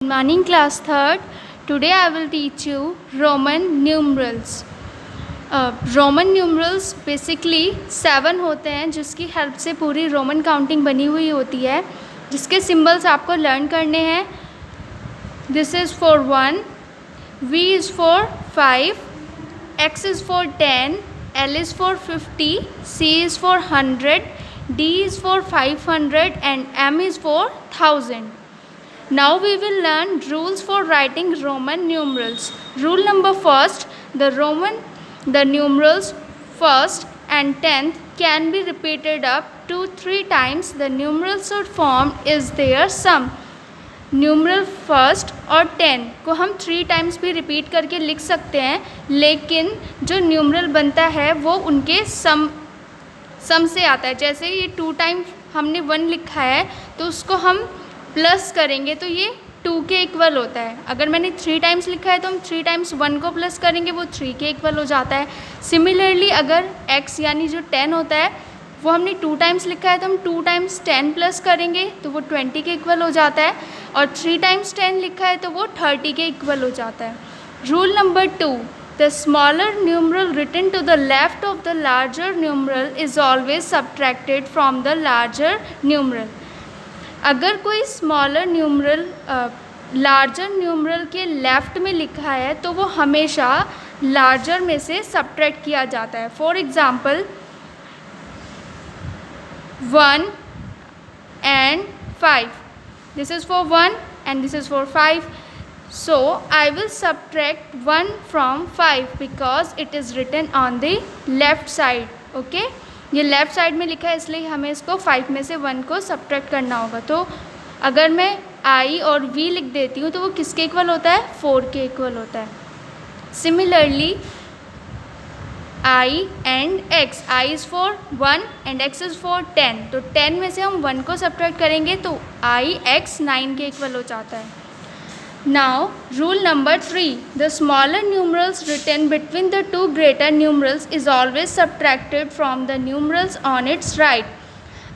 Morning class third. Today I will teach you Roman numerals. Roman numerals basically 7 होते हैं जिसकी help से पूरी रोमन काउंटिंग बनी हुई होती है, जिसके सिंबल्स आपको लर्न करने हैं. This is for 1, V is for 5, X is for 10, L is for 50, C is for 100, D is for 500 and M is for 1000. Now we will learn rules for writing Roman numerals. Rule number first, the numerals first and 10th can be repeated up to 3 times. The numerals or form is their sum. Numeral first और 10 को हम 3 times भी repeat करके लिख सकते हैं, लेकिन जो न्यूमरल बनता है वो उनके सम से आता है. जैसे ये 2 टाइम हमने 1 लिखा है तो उसको हम प्लस करेंगे तो ये 2 के इक्वल होता है. अगर मैंने 3 टाइम्स लिखा है तो हम 3 टाइम्स 1 को प्लस करेंगे, वो 3 के इक्वल हो जाता है. सिमिलरली अगर x यानी जो 10 होता है वो हमने 2 टाइम्स लिखा है तो हम 2 टाइम्स 10 प्लस करेंगे तो वो 20 के इक्वल हो जाता है, और 3 टाइम्स 10 लिखा है तो वो 30 के इक्वल हो जाता है. Rule number 2, the smaller numeral written to the left of the larger numeral is always subtracted from the larger numeral. अगर कोई स्मॉलर न्यूमरल लार्जर न्यूमरल के लेफ़्ट में लिखा है तो वो हमेशा लार्जर में से सब्ट्रैक्ट किया जाता है. For example 1 and 5. This is for 1 and this is for 5. So I will subtract 1 from 5 because it is written on the left side. Okay? ये लेफ़्ट साइड में लिखा है इसलिए हमें इसको 5 में से 1 को सब्ट्रैक्ट करना होगा. तो अगर मैं I और V लिख देती हूँ तो वो किसके इक्वल होता है? 4 के इक्वल होता है. Similarly I and X, I is for 1 and X is for 10. तो 10 में से हम 1 को सब्ट्रैक्ट करेंगे तो I X 9 के इक्वल हो जाता है. Now rule number 3, the smaller numerals written between the 2 greater numerals is always subtracted from the numerals on its right.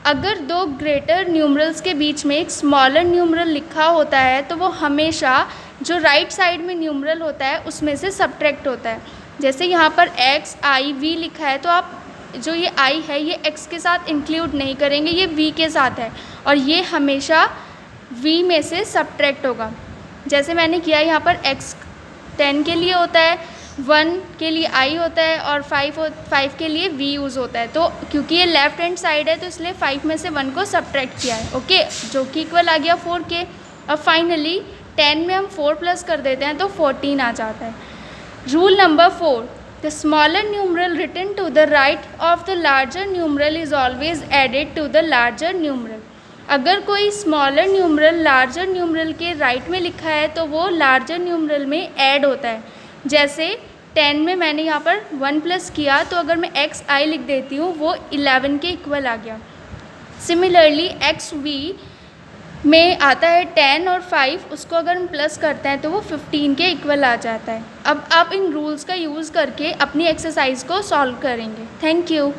अगर 2 ग्रेटर न्यूमरल्स के बीच में एक स्मॉलर न्यूमरल लिखा होता है तो वो हमेशा जो राइट साइड में न्यूमरल होता है उसमें से सब्ट्रैक्ट होता है. जैसे यहाँ पर X I V लिखा है तो आप जो ये I है ये X के साथ इंक्लूड नहीं करेंगे, ये V के साथ है और ये हमेशा V में से सब्ट्रैक्ट होगा. जैसे मैंने किया यहाँ पर X 10 के लिए होता है, 1 के लिए I होता है और 5 के लिए V यूज़ होता है. तो क्योंकि ये लेफ़्ट हैंड साइड है तो इसलिए 5 में से 1 को सब्ट्रैक्ट किया है. ओके, जो कि इक्वल आ गया 4 के. अब फाइनली 10 में हम 4 प्लस कर देते हैं तो 14 आ जाता है. Rule number 4, the smaller numeral written to the right of the larger numeral is always added to the larger numeral. अगर कोई स्मॉलर न्यूमरल लार्जर न्यूमरल के राइट में लिखा है तो वो लार्जर न्यूमरल में ऐड होता है. जैसे 10 में मैंने यहाँ पर 1 प्लस किया तो अगर मैं X I लिख देती हूँ वो 11 के इक्वल आ गया. सिमिलरली X V में आता है 10 और 5, उसको अगर हम प्लस करते हैं तो वो 15 के इक्वल आ जाता है. अब आप इन रूल्स का यूज़ करके अपनी एक्सरसाइज को सॉल्व करेंगे. Thank you.